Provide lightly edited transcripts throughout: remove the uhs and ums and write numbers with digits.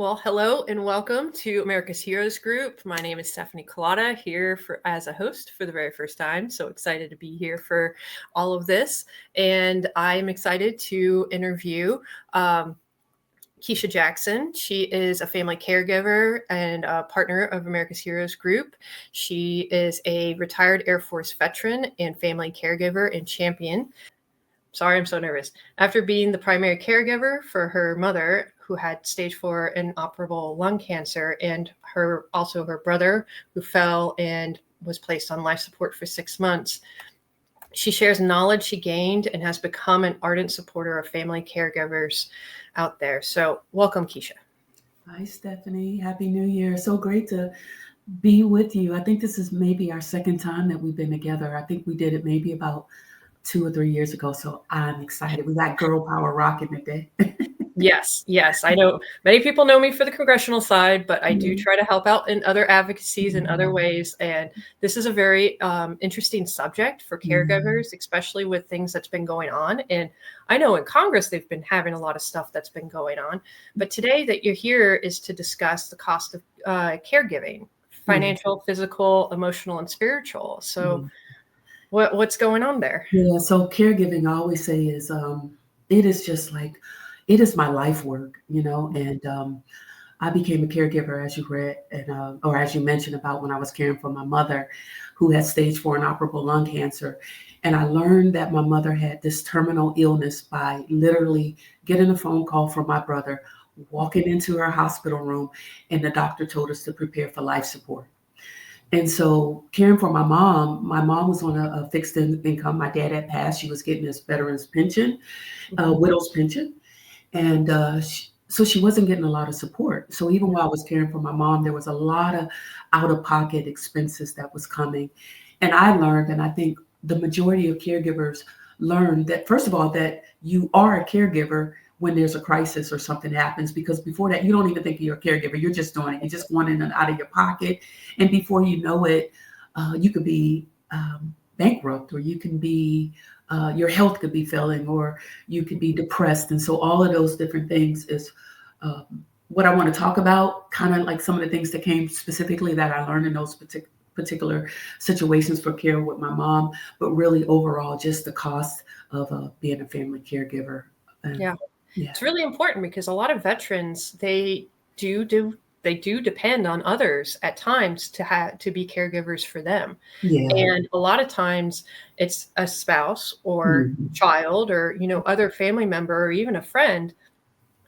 Well, hello and welcome to America's Heroes Group. My name is Stephanie Kalota, here as a host for the very first time. So excited to be here for all of this. And I'm excited to interview Keisha Jackson. She is a family caregiver and a partner of America's Heroes Group. She is a retired Air Force veteran and family caregiver and champion. Sorry, I'm so nervous. After being the primary caregiver for her mother, who had stage 4 inoperable lung cancer, and her brother, who fell and was placed on life support for 6 months, she shares knowledge she gained and has become an ardent supporter of family caregivers out there. So welcome, Keisha. Hi, Stephanie. Happy New Year. So great to be with you. I think this is maybe our second time that we've been together. I think we did it maybe about 2 or 3 years ago. So I'm excited. We got girl power rocking today. Yes. I know many people know me for the congressional side, but I do try to help out in other advocacies in other ways. And this is a very interesting subject for caregivers, especially with things that's been going on. And I know in Congress, they've been having a lot of stuff that's been going on. But today that you're here is to discuss the cost of caregiving, financial, physical, emotional, and spiritual. So what's going on there? Yeah, so caregiving, I always say is, it is just like, it is my life work, and I became a caregiver, as you read, and or as you mentioned about when I was caring for my mother, who had stage 4 inoperable lung cancer. And I learned that my mother had this terminal illness by literally getting a phone call from my brother, walking into her hospital room, and the doctor told us to prepare for life support. And so caring for my mom was on a fixed income. My dad had passed. She was getting this veteran's pension, widow's pension. And so she wasn't getting a lot of support. So even while I was caring for my mom, there was a lot of out-of-pocket expenses that was coming. And I learned, and I think the majority of caregivers learn that, first of all, that you are a caregiver when there's a crisis or something happens, because before that, you don't even think you're a caregiver. You're just doing it. You're just going in and out of your pocket. And before you know it, you could be bankrupt, or you can be, your health could be failing, or you could be depressed. And so all of those different things is what I want to talk about, kind of like some of the things that came specifically that I learned in those particular situations for care with my mom, but really overall, just the cost of being a family caregiver. Yeah. It's really important because a lot of veterans, they do depend on others at times to be caregivers for them. And a lot of times it's a spouse or child or, other family member or even a friend.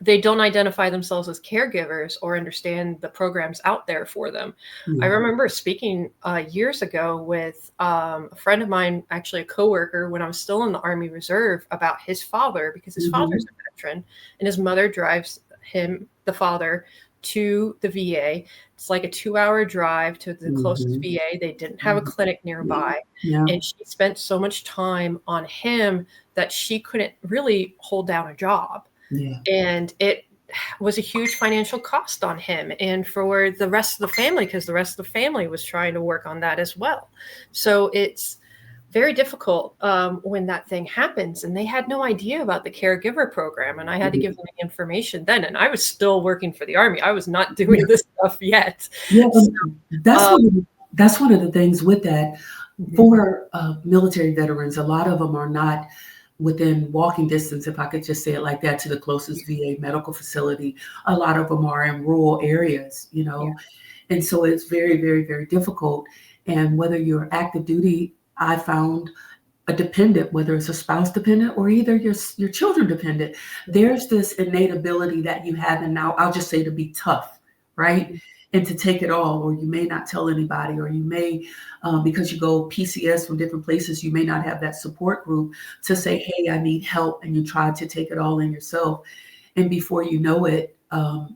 They don't identify themselves as caregivers or understand the programs out there for them. I remember speaking years ago with a friend of mine, actually a coworker, when I was still in the Army Reserve, about his father, because his father's a veteran and his mother drives the father, to the VA. It's like a 2-hour drive to the closest VA. They didn't have a clinic nearby. And she spent so much time on him that she couldn't really hold down a job. And it was a huge financial cost on him and for the rest of the family, because the rest of the family was trying to work on that as well. So it's very difficult when that thing happens, and they had no idea about the caregiver program, and I had to give them the information then, and I was still working for the Army. I was not doing this stuff yet. That's one of the things with that. For military veterans, a lot of them are not within walking distance, if I could just say it like that, to the closest VA medical facility. A lot of them are in rural areas, and so it's very, very, very difficult. And whether you're active duty, I found a dependent, whether it's a spouse dependent or either your children dependent, there's this innate ability that you have, and now I'll just say, to be tough, right? And to take it all, or you may not tell anybody, or you may, because you go PCS from different places, you may not have that support group to say, hey, I need help. And you try to take it all in yourself. And before you know it,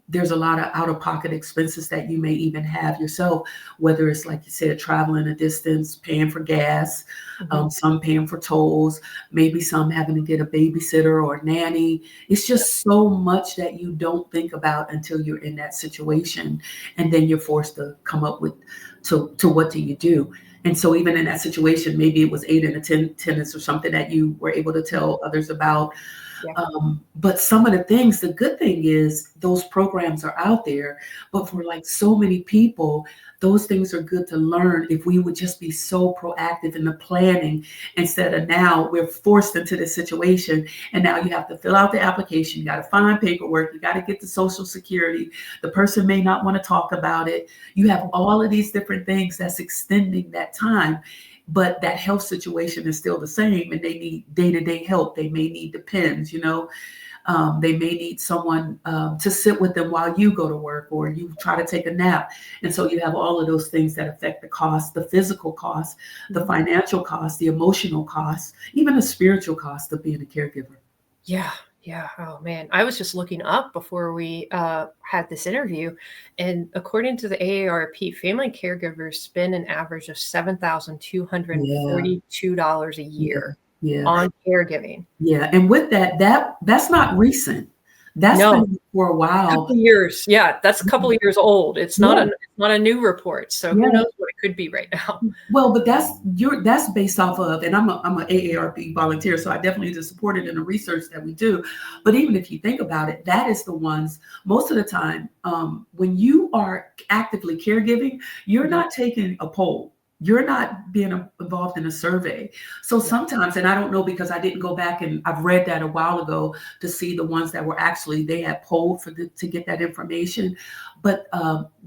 there's a lot of out-of-pocket expenses that you may even have yourself, whether it's, like you said, traveling a distance, paying for gas, some paying for tolls, maybe some having to get a babysitter or a nanny. It's just so much that you don't think about until you're in that situation. And then you're forced to come up with, to what do you do? And so even in that situation, maybe it was 8 in attendance or something that you were able to tell others about. But some of the things, the good thing is those programs are out there, but for like so many people, those things are good to learn if we would just be so proactive in the planning instead of now we're forced into this situation. And now you have to fill out the application, you got to find paperwork, you got to get the Social Security. The person may not want to talk about it. You have all of these different things that's extending that time. But that health situation is still the same, and they need day-to-day help. They may need depends, they may need someone to sit with them while you go to work or you try to take a nap. And so you have all of those things that affect the cost, the physical cost, the financial cost, the emotional cost, even the spiritual cost of being a caregiver. Yeah. Yeah. Oh, man. I was just looking up before we had this interview. And according to the AARP, family caregivers spend an average of $7,242 a year on caregiving. Yeah. And with that's not recent. That's been for a while. Couple years. Yeah, that's a couple of years old. It's not a new report. So who knows what it could be right now. Well, but that's based off of, and I'm an AARP volunteer, so I definitely just support it in the research that we do. But even if you think about it, that is the ones most of the time when you are actively caregiving, you're not taking a poll. You're not being involved in a survey. So sometimes, and I don't know because I didn't go back and I've read that a while ago to see the ones that were actually, they had polled to get that information. But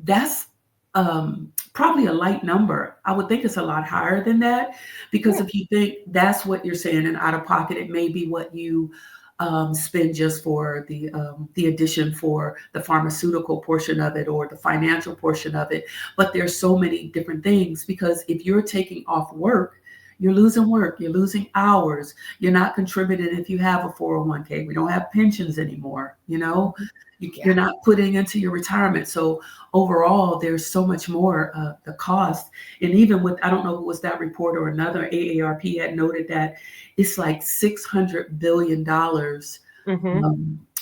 that's probably a light number. I would think it's a lot higher than that because if you think that's what you're saying and out of pocket, it may be what you spend just for the addition for the pharmaceutical portion of it or the financial portion of it. But there's so many different things because if you're taking off work, you're losing hours, you're not contributing if you have a 401k. We don't have pensions anymore, you're not putting into your retirement. So overall, there's so much more the cost. And even with, I don't know if it was that report or another, AARP had noted that it's like $600 billion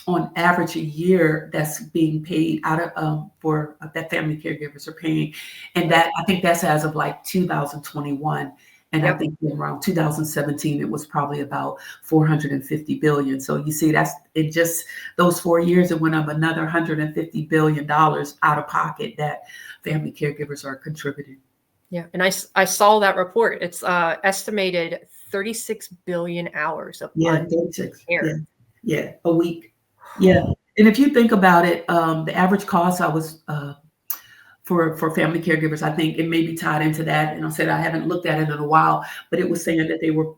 on average a year that's being paid out of for that family caregivers are paying. And that I think that's as of like 2021. And I think around 2017, it was probably about 450 billion. So you see, that's it. Just those 4 years, it went up another $150 billion out of pocket that family caregivers are contributing. Yeah, and I saw that report. It's estimated 36 billion hours of unpaid care. Yeah, a week. Yeah, and if you think about it, the average cost I was. For family caregivers, I think it may be tied into that. And I said, I haven't looked at it in a while, but it was saying that they were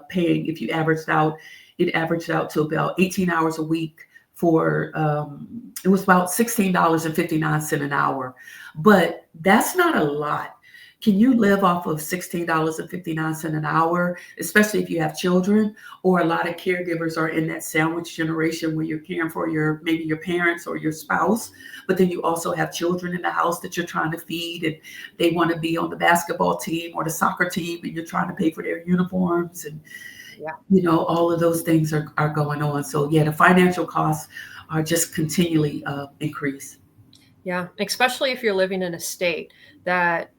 paying, if you averaged out, it averaged out to about 18 hours a week for, it was about $16.59 an hour. But that's not a lot. Can you live off of $16.59 an hour, especially if you have children? Or a lot of caregivers are in that sandwich generation where you're caring for maybe your parents or your spouse, but then you also have children in the house that you're trying to feed and they want to be on the basketball team or the soccer team and you're trying to pay for their uniforms and all of those things are going on. So the financial costs are just continually increase. Yeah, especially if you're living in a state that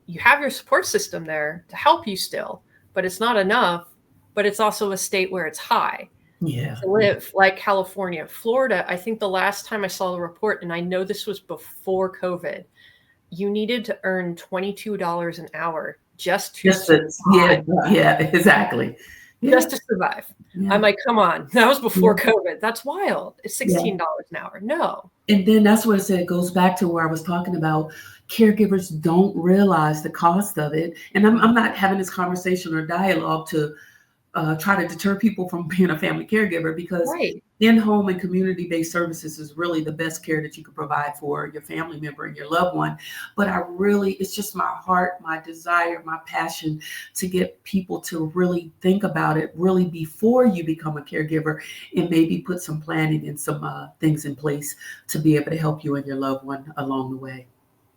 you have your support system there to help you still, but it's not enough. But it's also a state where it's high to live, like California. Florida, I think the last time I saw the report, and I know this was before COVID, you needed to earn $22 an hour just to survive. Exactly. Just to survive. I'm like, come on, that was before COVID. That's wild. It's $16 an hour. No. And then that's what I said, it goes back to where I was talking about caregivers don't realize the cost of it. And I'm not having this conversation or dialogue to try to deter people from being a family caregiver because in-home and community-based services is really the best care that you can provide for your family member and your loved one. But it's just my heart, my desire, my passion to get people to really think about it really before you become a caregiver and maybe put some planning and some things in place to be able to help you and your loved one along the way.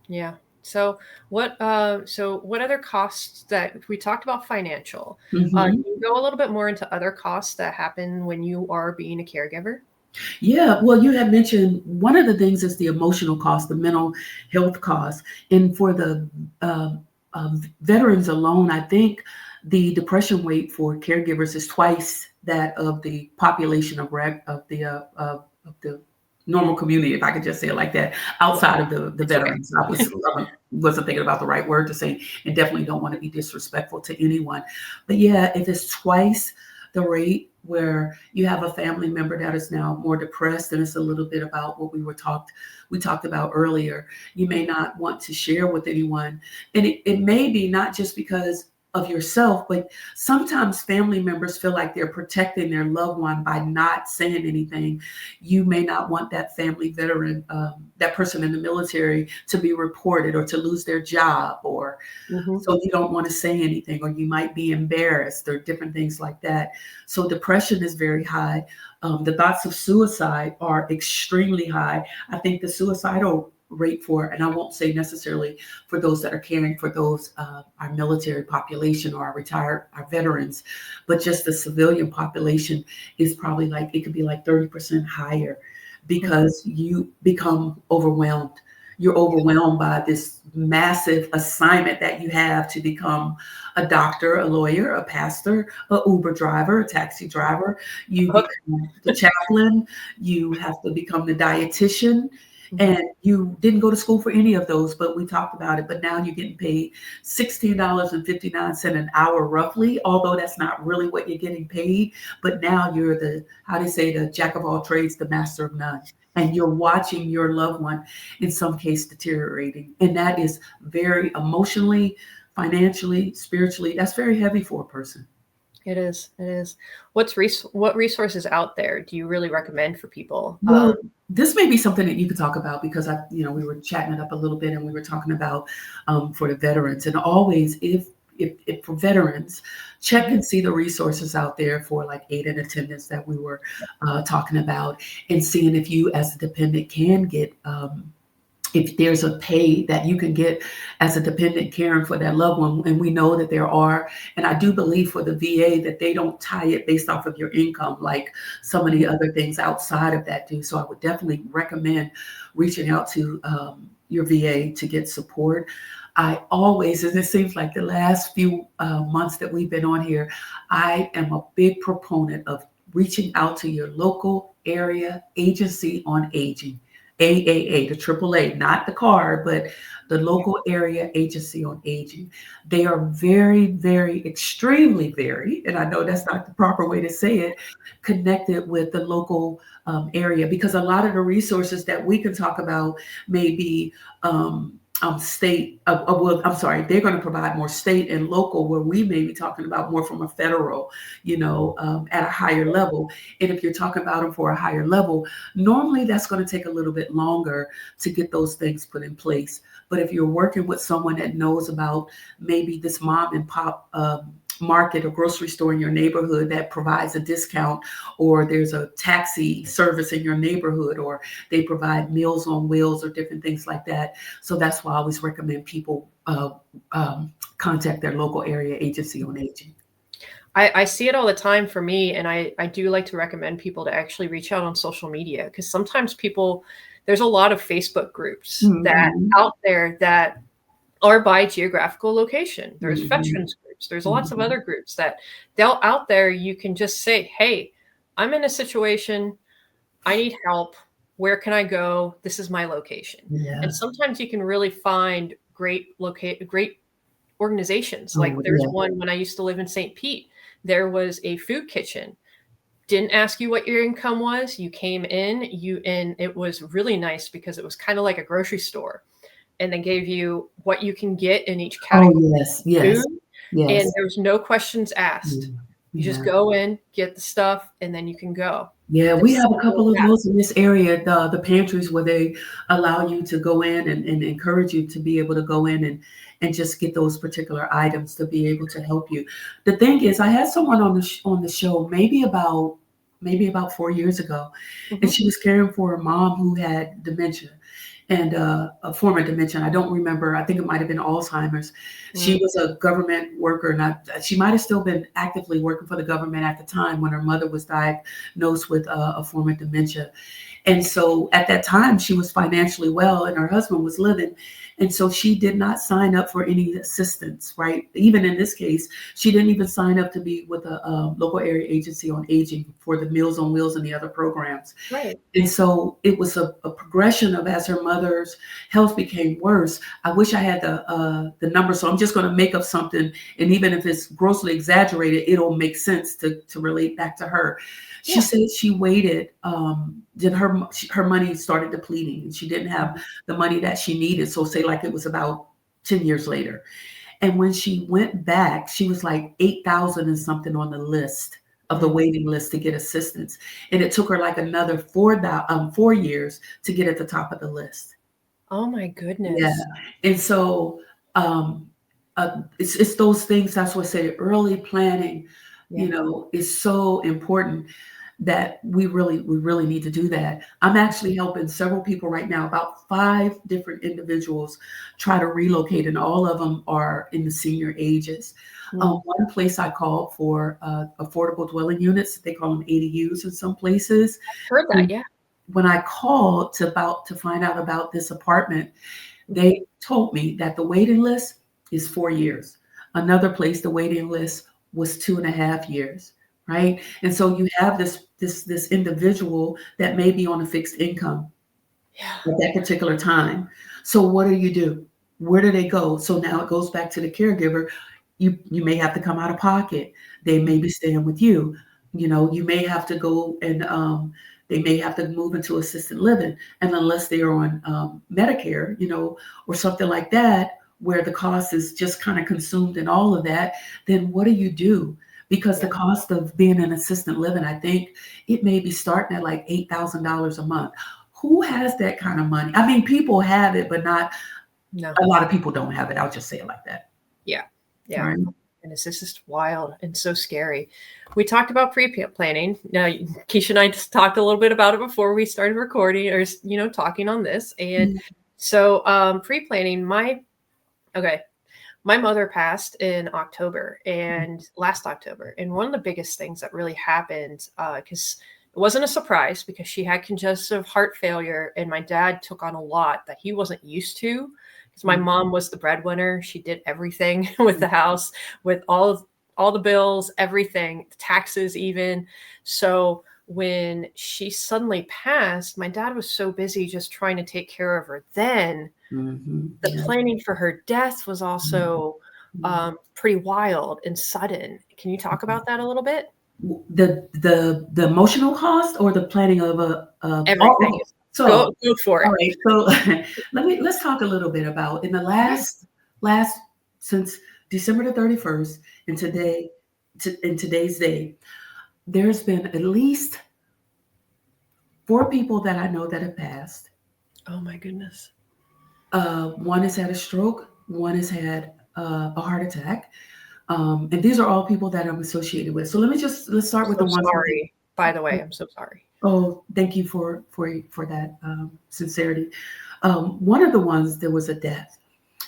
Yeah. So what other costs that we talked about financial, can you go a little bit more into other costs that happen when you are being a caregiver? Yeah, well, you had mentioned one of the things is the emotional cost, the mental health cost. And for the veterans alone, I think the depression rate for caregivers is twice that of the population of the normal community, if I could just say it like that, outside of the veterans. Okay. Obviously, I wasn't thinking about the right word to say, and definitely don't want to be disrespectful to anyone. But yeah, if it's twice the rate where you have a family member that is now more depressed, and it's a little bit about what we talked about earlier, you may not want to share with anyone. And it may be not just because of yourself, but sometimes family members feel like they're protecting their loved one by not saying anything. You may not want that family veteran, that person in the military, to be reported or to lose their job, or so you don't want to say anything, or you might be embarrassed, or different things like that. So depression is very high. The thoughts of suicide are extremely high. I think the suicidal rate for, and I won't say necessarily for those that are caring for those, our military population or our veterans, but just the civilian population is probably like, it could be like 30% higher, because you become overwhelmed. You're overwhelmed by this massive assignment that you have to become a doctor, a lawyer, a pastor, a Uber driver, a taxi driver. You become the chaplain. You have to become the dietitian. And you didn't go to school for any of those, but we talked about it. But now you're getting paid $16.59 an hour, roughly, although that's not really what you're getting paid. But now you're the, how they say, the jack of all trades, the master of none. And you're watching your loved one, in some case, deteriorating. And that is very emotionally, financially, spiritually, that's very heavy for a person. It is. It is. What resources out there do you really recommend for people? Well, this may be something that you could talk about, because we were chatting it up a little bit, and we were talking about for the veterans. And always, if for veterans, check and see the resources out there for like aid and attendance that we were talking about, and seeing if you as a dependent can get if there's a pay that you can get as a dependent caring for that loved one. And we know that there are, and I do believe for the VA that they don't tie it based off of your income like some of the other things outside of that do. So I would definitely recommend reaching out to your VA to get support. I always, and it seems like the last few months that we've been on here, I am a big proponent of reaching out to your local area agency on aging. AAA, the AAA, not the card, but the local area agency on aging. They are very, very, extremely very, and I know that's not the proper way to say it, connected with the local area, because a lot of the resources that we can talk about may be state, I'm sorry, they're going to provide more state and local, where we may be talking about more from a federal, at a higher level. And if you're talking about them for a higher level, normally that's going to take a little bit longer to get those things put in place. But if you're working with someone that knows about maybe this mom and pop market or grocery store in your neighborhood that provides a discount, or there's a taxi service in your neighborhood, or they provide Meals on Wheels or different things like that. So that's why I always recommend people contact their local area agency on aging. I see it all the time for me, and I do like to recommend people to actually reach out on social media, because sometimes there's a lot of Facebook groups that out there that are by geographical location. There's veterans groups. There's lots of other groups that out there you can just say, hey, I'm in a situation. I need help. Where can I go? This is my location. Yeah. And sometimes you can really find great organizations. Like there's one when I used to live in St. Pete, there was a food kitchen. Didn't ask you what your income was. You came in, and it was really nice because it was kind of like a grocery store. And they gave you what you can get in each category. Oh, yes. And there's no questions asked. You just go in, get the stuff, and then you can go. Yeah, we have a couple of those in this area, the pantries, where they allow you to go in and encourage you to be able to go in and just get those particular items to be able to help you. The thing is, I had someone on the show maybe about 4 years ago, and she was caring for a mom who had dementia. And a form of dementia. I don't remember. I think it might have been Alzheimer's. She was a government worker, and she might have still been actively working for the government at the time when her mother was diagnosed with a form of dementia. And so at that time, she was financially well, and her husband was living. And so she did not sign up for any assistance, right? Even in this case, she didn't even sign up to be with a local area agency on aging for the Meals on Wheels and the other programs. Right. And so it was a progression of, as her mother's health became worse. I wish I had the number, so I'm just going to make up something. And even if it's grossly exaggerated, it'll make sense to relate back to her. She said she waited, then her money started depleting and she didn't have the money that she needed. So say like it was about 10 years later. And when she went back, she was like 8,000 and something on the list of the waiting list to get assistance. And it took her like another 4 years to get at the top of the list. Oh my goodness. Yeah. And so it's those things. That's what I say, early planning, is so important that we really need to do that. I'm actually helping several people right now, about 5 different individuals try to relocate, and all of them are in the senior ages. One place I called for affordable dwelling units. They call them ADUs in some places. I've heard that, yeah. When I called to find out about this apartment, they told me that the waiting list is 4 years. Another place, the waiting list was 2.5 years. Right. And so you have this individual that may be on a fixed income at that particular time. So what do? Where do they go? So now it goes back to the caregiver. You may have to come out of pocket. They may be staying with you. You may have to go and they may have to move into assisted living. And unless they are on Medicare, or something like that, where the cost is just kind of consumed in all of that, then what do? Because the cost of being in assisted living, I think it may be starting at like $8,000 a month. Who has that kind of money? I mean, people have it, but not a lot of people don't have it. I'll just say it like that. Yeah. Yeah. Right. And it's just wild and so scary. We talked about pre-planning. Now, Keisha and I just talked a little bit about it before we started recording or, talking on this. And so pre-planning, my mother passed in October and last October. And one of the biggest things that really happened, because it wasn't a surprise because she had congestive heart failure and my dad took on a lot that he wasn't used to because my mom was the breadwinner. She did everything with the house, with all the bills, everything, taxes even. So when she suddenly passed, my dad was so busy just trying to take care of her then. The planning for her death was also pretty wild and sudden. Can you talk about that a little bit? The emotional cost or the planning of everything? So go for it. All right. So let's talk a little bit about in the last since December the 31st and today's day, there's been at least 4 people that I know that have passed. Oh my goodness. One has had a stroke. One has had a heart attack. And these are all people that I'm associated with. So let's start with the ones. Sorry, by the way, I'm so sorry. Oh, thank you for that sincerity. One of the ones, there was a death.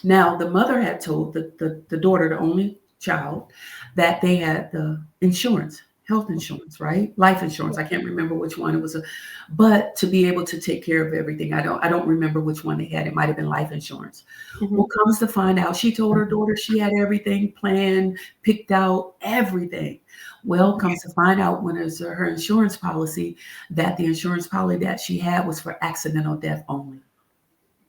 Now, the mother had told the daughter, the only child, that they had the insurance, health insurance, right? Life insurance. I can't remember which one it was, but to be able to take care of everything. I don't remember which one they had. It might have been life insurance. Well, comes to find out, she told her daughter she had everything planned, picked out, everything. Well, comes to find out when it's her insurance policy that the insurance policy that she had was for accidental death only.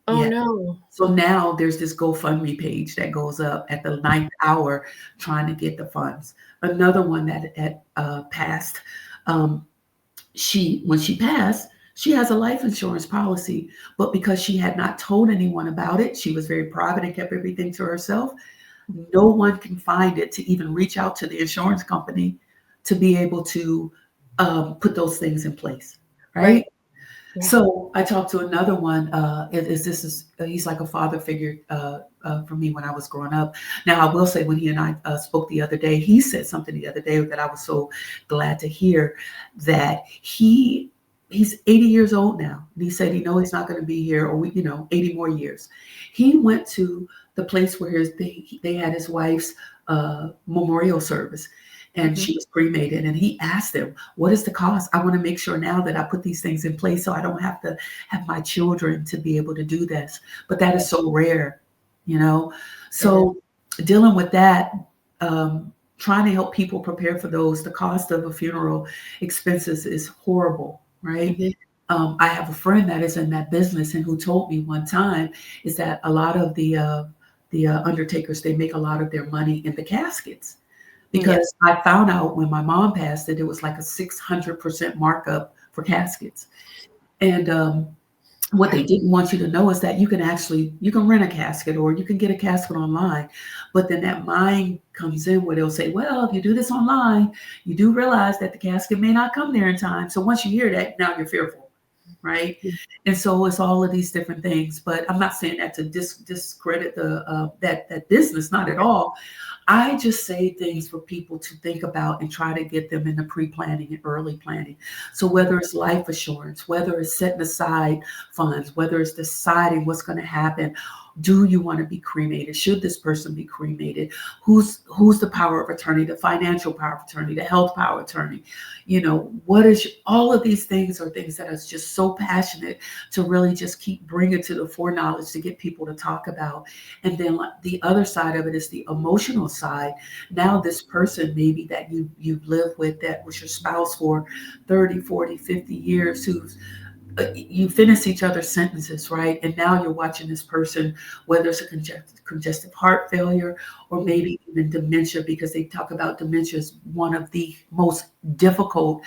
Oh no. So now there's this GoFundMe page that goes up at the 9th hour trying to get the funds. Another one that had passed, when she passed, she has a life insurance policy, but because she had not told anyone about it, she was very private and kept everything to herself. No one can find it to even reach out to the insurance company to be able to put those things in place, right? Yeah. So I talked to another one. He's like a father figure for me when I was growing up. Now I will say, when he and I spoke the other day, he said something the other day that I was so glad to hear. That he's 80 years old now. And he said he's not going to be here, or 80 more years. He went to the place where they had his wife's memorial service. and she was cremated. And he asked him, what is the cost? I want to make sure now that I put these things in place so I don't have to have my children to be able to do this. But that is so rare, you know? So dealing with that, trying to help people prepare for those, the cost of a funeral expenses is horrible, right? I have a friend that is in that business and who told me one time is that a lot of the undertakers, they make a lot of their money in the caskets. Because I found out when my mom passed that it was like a 600% markup for caskets. And what they didn't want you to know is that you can rent a casket or you can get a casket online. But then that mind comes in where they'll say, well, if you do this online, you do realize that the casket may not come there in time. So once you hear that, now you're fearful, right? And so it's all of these different things. But I'm not saying that to discredit that business, not at all. I just say things for people to think about and try to get them into pre-planning and early planning. So whether it's life assurance, whether it's setting aside funds, whether it's deciding what's going to happen, do you want to be cremated? Should this person be cremated? Who's the power of attorney, the financial power of attorney, the health power of attorney? You know, all of these things are things that are just so passionate to really just keep bringing to the foreknowledge to get people to talk about. And then the other side of it is the emotional side. Now this person maybe that you've lived with, that was your spouse for 30, 40, 50 years, who's you finish each other's sentences, right? And now you're watching this person, whether it's a congestive heart failure or maybe even dementia, because they talk about dementia as one of the most difficult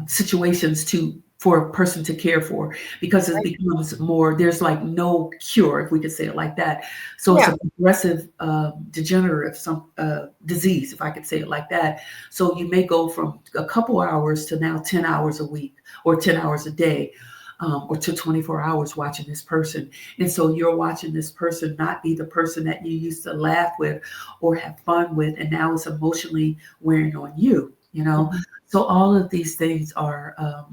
situations for a person to care for, because it becomes more, there's like no cure, if we could say it like that. So it's a progressive degenerative disease, if I could say it like that. So you may go from a couple hours to now 10 hours a week or 10 hours a day, or to 24 hours watching this person. And so you're watching this person not be the person that you used to laugh with or have fun with, and now it's emotionally wearing on you, you know? So all of these things are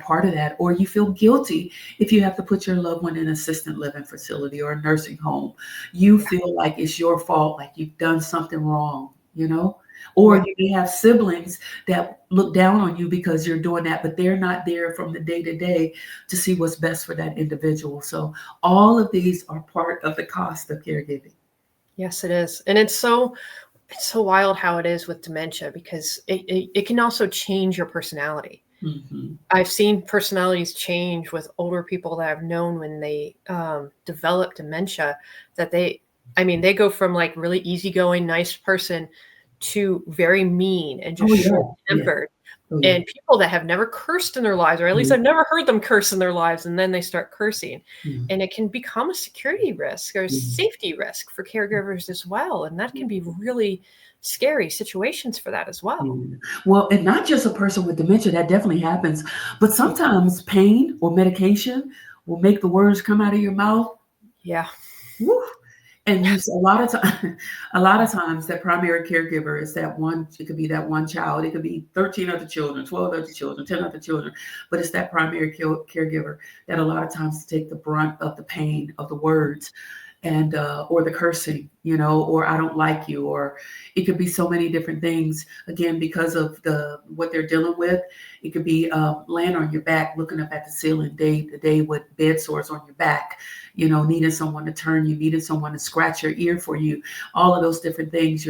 part of that. Or you feel guilty if you have to put your loved one in an assisted living facility or a nursing home. You feel like it's your fault, like you've done something wrong, you know? Or you may have siblings that look down on you because you're doing that, but they're not there from the day to day to see what's best for that individual. So all of these are part of the cost of caregiving. Yes, it is. And it's so wild how it is with dementia, because it can also change your personality. I've seen personalities change with older people that I've known when they develop dementia, that they go from like really easygoing, nice person to very mean and just short-tempered. And people that have never cursed in their lives, or at least I've never heard them curse in their lives, and then they start cursing. And it can become a security risk or a safety risk for caregivers as well. And that can be really scary situations for that as well. Well, and not just a person with dementia, that definitely happens, but sometimes pain or medication will make the words come out of your mouth. Woo. And a lot of times that primary caregiver is that one. It could be that one child. It could be 13 other children, 12 other children, 10 other children. But it's that primary caregiver that a lot of times take the brunt of the pain of the words, and or the cursing, you know, or I don't like you, or it could be so many different things. Again, because of what they're dealing with, it could be laying on your back, looking up at the ceiling day to day with bed sores on your back, you know, needing someone to turn you, needing someone to scratch your ear for you, all of those different things.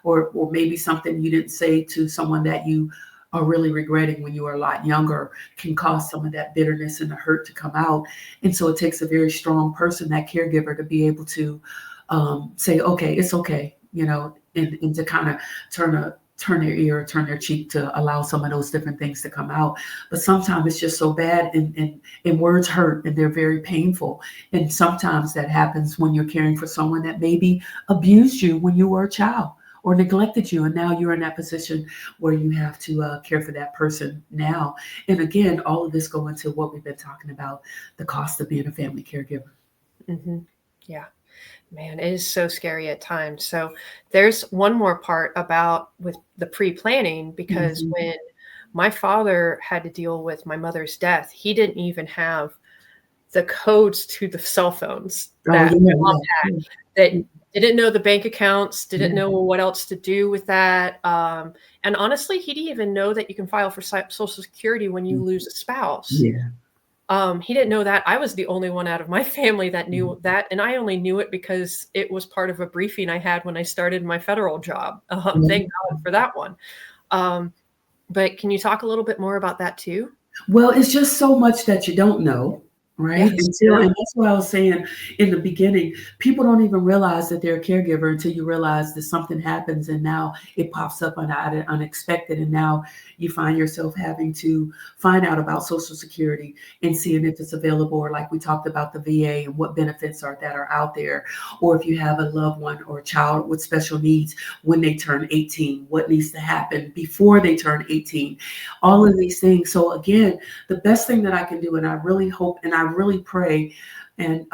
Or maybe something you didn't say to someone that you are really regretting when you were a lot younger can cause some of that bitterness and the hurt to come out. And so it takes a very strong person, that caregiver, to be able to say, okay, it's okay, you know, and to kind of turn their ear, turn their cheek to allow some of those different things to come out. But sometimes it's just so bad, and words hurt, and they're very painful. And sometimes that happens when you're caring for someone that maybe abused you when you were a child, or neglected you, and now you're in that position where you have to care for that person now. And again, all of this go into what we've been talking about, the cost of being a family caregiver. Yeah, man, it is so scary at times. So there's one more part about with the pre-planning, because when my father had to deal with my mother's death, he didn't even have the codes to the cell phones that my mom had. That Didn't know the bank accounts, didn't Yeah. know what else to do with that. And honestly, he didn't even know that you can file for Social Security when you lose a spouse. Yeah. He didn't know that. I was the only one out of my family that knew that. And I only knew it because it was part of a briefing I had when I started my federal job. Thank God for that one. But can you talk a little bit more about that too? Well, it's just so much that you don't know, right? Yes. Until, and that's what I was saying in the beginning. People don't even realize that they're a caregiver until you realize that something happens and now it pops up unexpected. And now you find yourself having to find out about Social Security and seeing if it's available, or like we talked about the VA and what benefits that are out there. Or if you have a loved one or a child with special needs when they turn 18, what needs to happen before they turn 18, all of these things. So again, the best thing that I can do, and I really hope and I really pray, and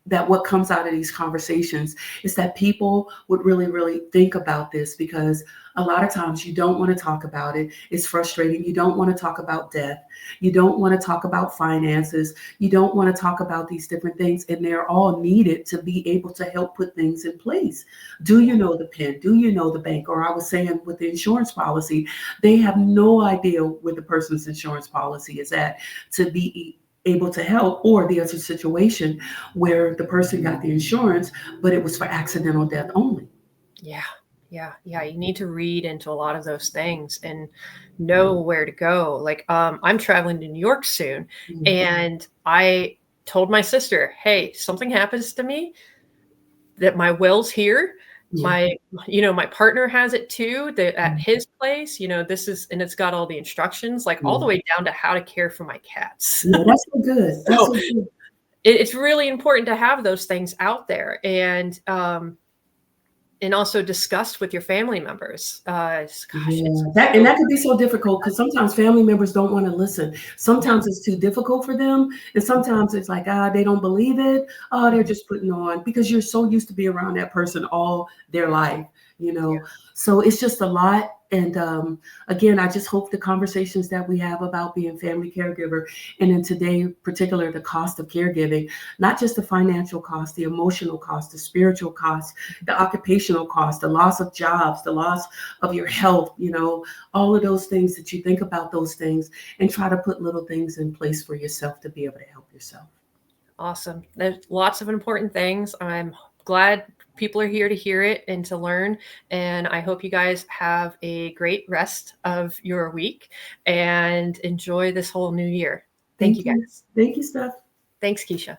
that what comes out of these conversations is that people would really, really think about this, because a lot of times you don't want to talk about it. It's frustrating. You don't want to talk about death. You don't want to talk about finances. You don't want to talk about these different things, and they're all needed to be able to help put things in place. Do you know the PIN? Do you know the bank? Or I was saying with the insurance policy, they have no idea where the person's insurance policy is at to be able to help. Or there's a situation where the person got the insurance, but it was for accidental death only. Yeah. You need to read into a lot of those things and know where to go. Like, I'm traveling to New York soon, and I told my sister, hey, something happens to me, that my will's here. My partner has it too, that at his place, this is, and it's got all the instructions, like all the way down to how to care for my cats. Yeah, that's so good. That's so good. It's really important to have those things out there, and also discussed with your family members. Gosh, that could be so difficult, because sometimes family members don't want to listen. Sometimes it's too difficult for them, and sometimes it's like, they don't believe it. They're just putting on, because you're so used to be around that person all their life, So it's just a lot. And again, I just hope the conversations that we have about being family caregiver, and in today particular, the cost of caregiving, not just the financial cost, the emotional cost, the spiritual cost, the occupational cost, the loss of jobs, the loss of your health, all of those things, that you think about those things and try to put little things in place for yourself to be able to help yourself. Awesome. There's lots of important things. I'm glad people are here to hear it and to learn. And I hope you guys have a great rest of your week and enjoy this whole new year. Thank you guys. Thank you, Steph. Thanks, Keisha.